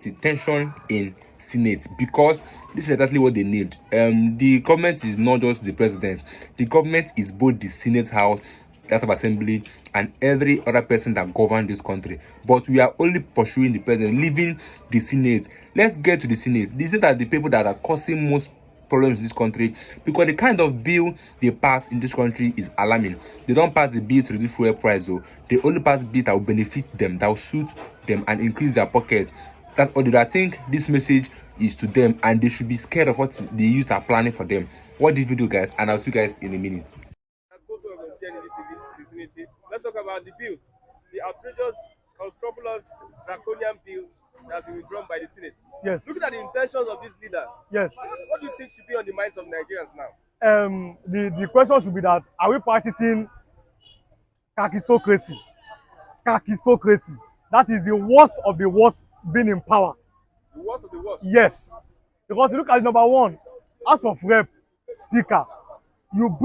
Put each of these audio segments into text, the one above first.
the tension in Senate, because this is exactly what they need. The government is not just the president. The government is both the Senate House, the House of Assembly, and every other person that governs this country. But we are only pursuing the president, leaving the Senate. Let's get to the Senate. These are the people that are causing most problems in this country, because the kind of bill they pass in this country is alarming. They don't pass the bill to reduce fuel price, though. They only pass bill that will benefit them, that will suit them and increase their pockets. That's all. I think this message is to them, and they should be scared of what the youth are planning for them. What did you do, guys? And I'll see you guys in a minute. Let's talk about the bill, the outrageous, unscrupulous, draconian bill that has been withdrawn by the Senate. Yes. Looking at the intentions of these leaders, Yes. what do you think should be on the minds of Nigerians now? The question should be that, are we practicing kakistocracy? Kakistocracy. That is the worst of the worst being in power. The worst of the worst. Yes. Because you look at number one, House of Rep Speaker, you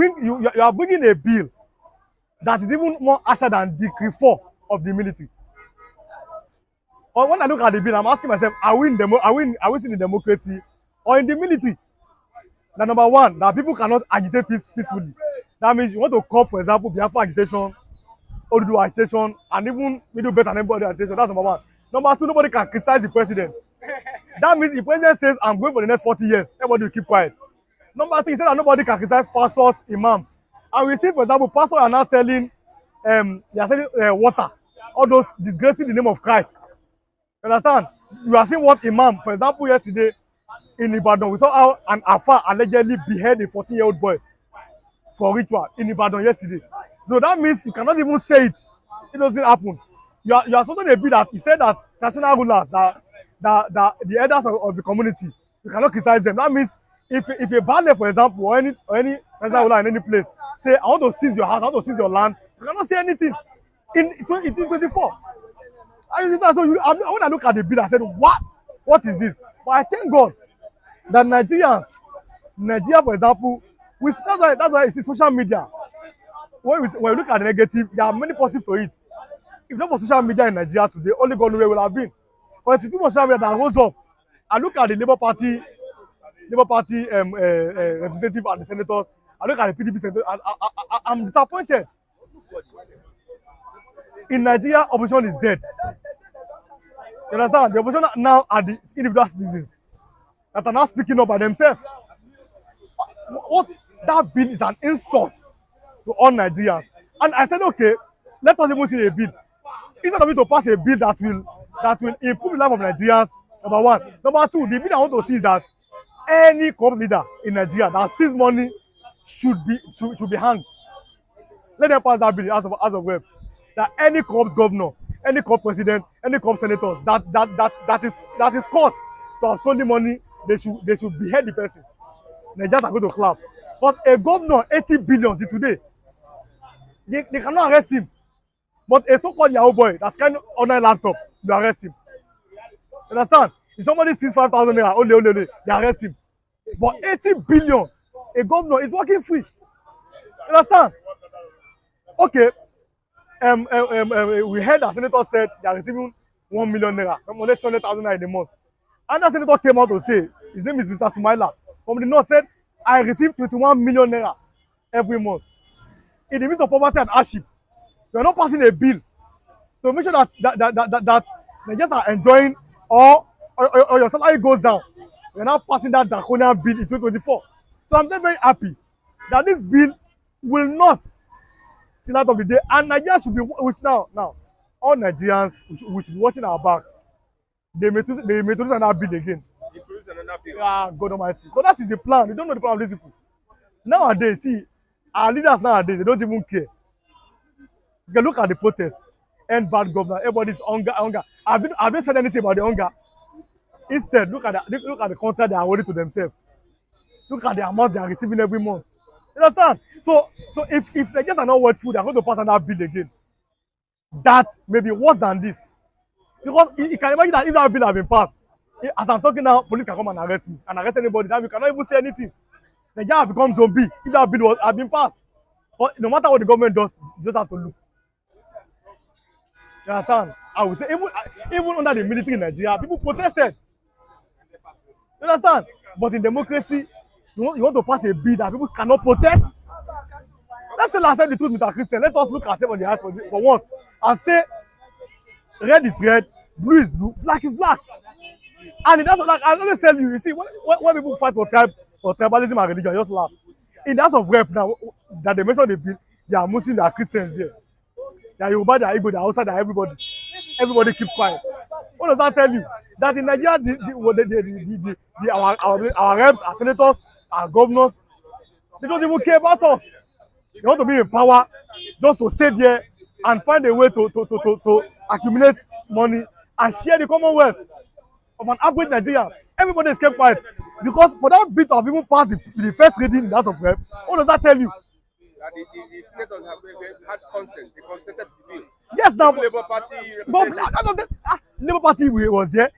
are bringing a bill that is even more harsher than Decree 4 of the military. But when I look at the bill, I'm asking myself, are we still in democracy or in the military? The number one, that people cannot agitate peacefully. That means you want to call, for example, Biafra agitation, Odudu agitation, and even we do better than anybody agitation. That's number one. Number two, nobody can criticize the president. That means the president says, I'm going for the next 40 years. Everybody will keep quiet. Number three, he said that nobody can criticize pastors, imams. And we see, for example, pastors are now selling, water. All those disgracing the name of Christ. You understand? You are seeing what imam, for example, yesterday in Ibadan, we saw how an Afa allegedly beheaded a 14-year-old boy for ritual in Ibadan yesterday. So that means you cannot even say it. It doesn't happen. You are supposed to be that he said that national rulers, that the elders of the community, you cannot criticize them. That means if a baale, for example, or any national ruler in any place, say, I want to seize your house, I want to seize your land, you cannot say anything in 2024. So when I look at the bill, I said, what is this? But I thank God that Nigeria, for example, that's why you see social media. When we look at the negative, there are many positives to it. If not for social media in Nigeria today, only God knows where we will have been. But if you do social media that rose up, I look at the Labour Party representative and the senators, I look at the PDP senators, I'm disappointed. In Nigeria, opposition is dead. You understand? The opposition now are the individual citizens that are now speaking up by themselves. What that bill is an insult to all Nigerians. And I said, okay, let us even see a bill. Instead of me to pass a bill that will improve the life of Nigerians, number one. Number two, the bill I want to see is that any corrupt leader in Nigeria that steals money should be hanged. Let them pass that bill as of web. That any corrupt governor, any corrupt president, any corrupt senators that is caught to have stolen money, they should behead the person. Nigerians are going to clap. But a governor, 80 billion till today, they cannot arrest him. But a so-called Yahoo boy that's kind of online laptop, you arrest him. You understand? If somebody steals 5,000 naira, only, they arrest him. But 80 billion, a governor is working free. You understand? Okay. We heard that senator said they are receiving 1 million naira, from 200,000 naira in a month. And that senator came out to say, his name is Mr. Sumaila, from the north, said, I receive 21 million naira every month. In the midst of poverty and hardship, you are not passing a bill to make sure that Nigerians are enjoying or your salary goes down. You are now passing that draconian bill in 2024. So I'm very, very happy that this bill will not see light of the day, and Nigerians should be now. All Nigerians we should be watching our backs. They may introduce another bill again. Introduce another bill. Ah, God Almighty. So that is the plan. We don't know the plan of these people. Nowadays, see, our leaders nowadays, they don't even care. You can look at the protests, end bad government, everybody's hunger. Have they said anything about the hunger? Instead, look at the contract they are awarding to themselves. Look at the amount they are receiving every month. You understand? So if Nigerians are not worth food, they are going to pass another bill again. That may be worse than this. Because you can imagine that if that bill has been passed, as I'm talking now, police can come and arrest me and arrest anybody. Now we cannot even say anything. Nigeria has become zombie if that bill has been passed. But no matter what the government does, you just have to look. You understand? I would say even under the military in Nigeria, people protested. You understand? But in democracy, you want to pass a bill that people cannot protest. Let's say last time the truth, Mr. Christian. Let us look ourselves on the eyes for once and say red is red, blue is blue, black is black. And that's what, like, I always tell you, you see, when people fight for tribalism and religion, I just laugh. In the House of Rep now, that they mention the bill, they are Muslims, they are Christians there. They are Yoruba, they are Igbo, they are outside, they are everybody. Everybody keep quiet. What does that tell you? That in Nigeria, our reps, our senators, our governors, they don't even care about us. They want to be in power just to stay there and find a way to accumulate money and share the commonwealth of an average Nigerian. Everybody is kept quiet because for that bit of even pass the first reading in the House of Rep, what does that tell you? That the senators have had consent. They consented to the bill. Yes, now. Labour Party Labour Party was there.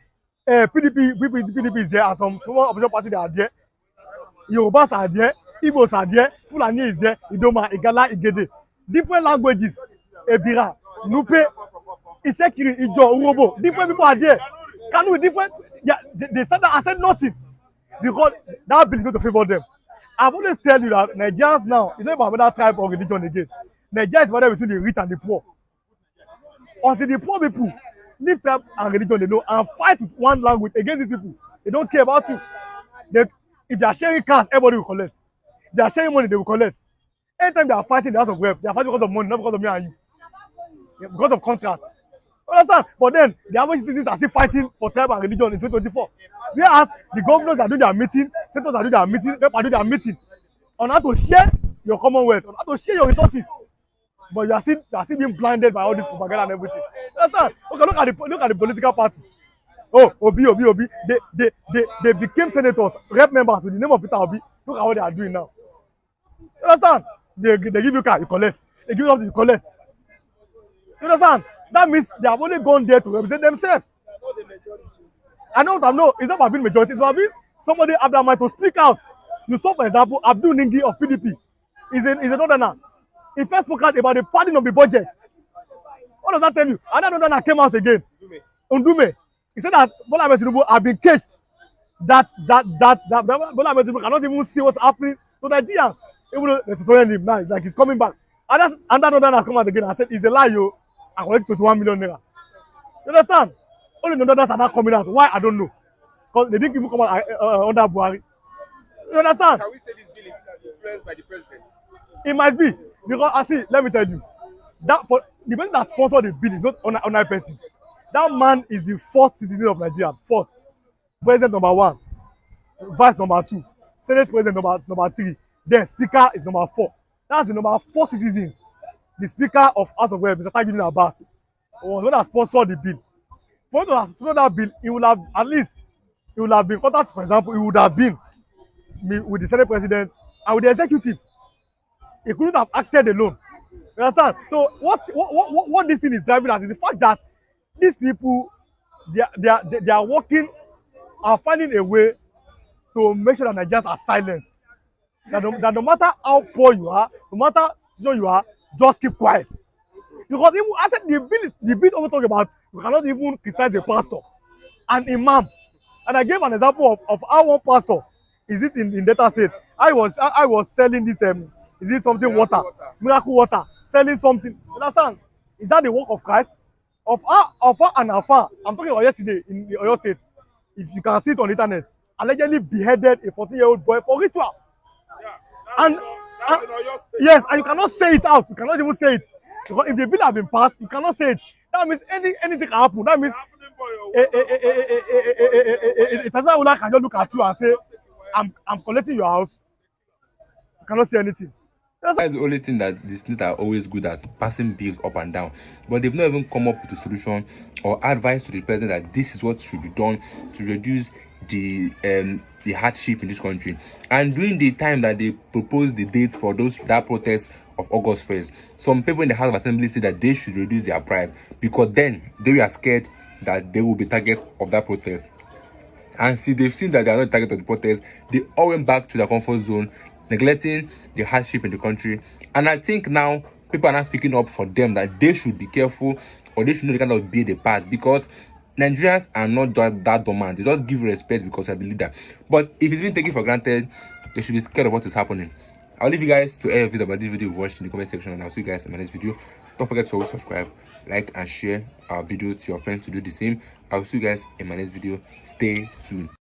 PDP is there, and some small opposition party that are there. Yorubas are there. Igbos are there. Fulani is there. Idoma, Igala, Igede. Different languages. Ebira, Nupe, Isekiri, Ijo, Urobo. Different people are there. Kanu, different. Yeah, they said that I said nothing because that bill is going to favor them. I've always tell you that Nigerians now is not about whether tribe or religion again. Nigeria is divided between the rich and the poor. Until the poor people leave tribe and religion they know and fight with one language against these people, they don't care about you. If they are sharing cars, everybody will collect. If they are sharing money, they will collect. Anytime they are fighting the House of Rep, they are fighting because of money, not because of me and you. Yeah, because of contract. Understand? But then the average citizens are still fighting for tribe and religion in 2024. Whereas the governors are doing their meeting, senators are doing their meeting, rep are doing their meeting on how to share your commonwealth, on how to share your resources. But you are still being blinded by all this propaganda and everything. Understand? Okay, look at the political party. Oh, Obi. They became senators, rep members with the name of Peter Obi. Look at what they are doing now. Understand? They give you car, you collect. They give you something, you collect. You understand? That means they have only gone there to represent themselves. I know, it's not about being majority, it's about being somebody have that mind to speak out. You saw, for example, Abdul Ningi of PDP. He's a northerner. He first spoke out about the padding of the budget. What does that tell you? Another northerner came out again. Undume. He said that Bola Ahmed Tinubu have been caged. That Bola Ahmed Tinubu cannot even see what's happening to Nigerians. Even though there's a him now, like he's coming back. And that northerner come out again and said, it's a lie, yo. I collected 21 million naira. You understand? Only the others are not coming out. Why? I don't know. Because they didn't even come out under Buhari. You understand? Can we say this bill is influenced by the president? It might be. Because I see, let me tell you, that for the person that sponsored the bill is not another person. That man is the fourth citizen of Nigeria. Fourth. President number 1. Vice number 2. Senate president number 3. Then speaker is number 4. That's the number 4 citizens. The speaker of House of Rep, Mr. Tajudeen Abbas, was one that sponsored the bill. For him to have sponsored that bill, he would have been contact, for example, he would have been with the Senate president and with the executive. He couldn't have acted alone. You understand? So what this thing is driving us is the fact that these people they are working and finding a way to make sure that Nigerians are silenced. That no matter how poor you are, no matter how you are, just keep quiet. Because even I said the bill also talk about you cannot even criticize a pastor, an imam. And I gave an example of how one pastor is it in Delta State. I was selling this is it something miracle water, selling something. Understand? Is that the work of Christ? Of far and afar. I'm talking about yesterday in Oyo State. If you can see it on the internet, allegedly beheaded a 14-year-old boy for ritual. And yes, and you cannot say it out. You cannot even say it. Because if the bill has been passed, you cannot say it. That means anything can happen. That means a person can just look at you and say, I'm collecting your house. You cannot say anything. That's the only thing that the Senate are always good at, passing bills up and down. But they've not even come up with a solution or advice to the president that this is what should be done to reduce the hardship in this country. And during the time that they proposed the date for that protest of August 1st, some people in the House of Assembly said that they should reduce their price because then they were scared that they will be target of that protest. And see, they've seen that they are not target of the protest. They all went back to their comfort zone, neglecting the hardship in the country. And I think now people are not speaking up for them that they should be careful or they should know the kind of beer they pass, because Nigerians are not that dormant. They just give respect because they're the leader. But if it's been taken for granted, they should be scared of what is happening. I'll leave you guys to everything about this video you've watched in the comment section, and I'll see you guys in my next video. Don't forget to always subscribe, like, and share our videos to your friends to do the same. I'll see you guys in my next video. Stay tuned.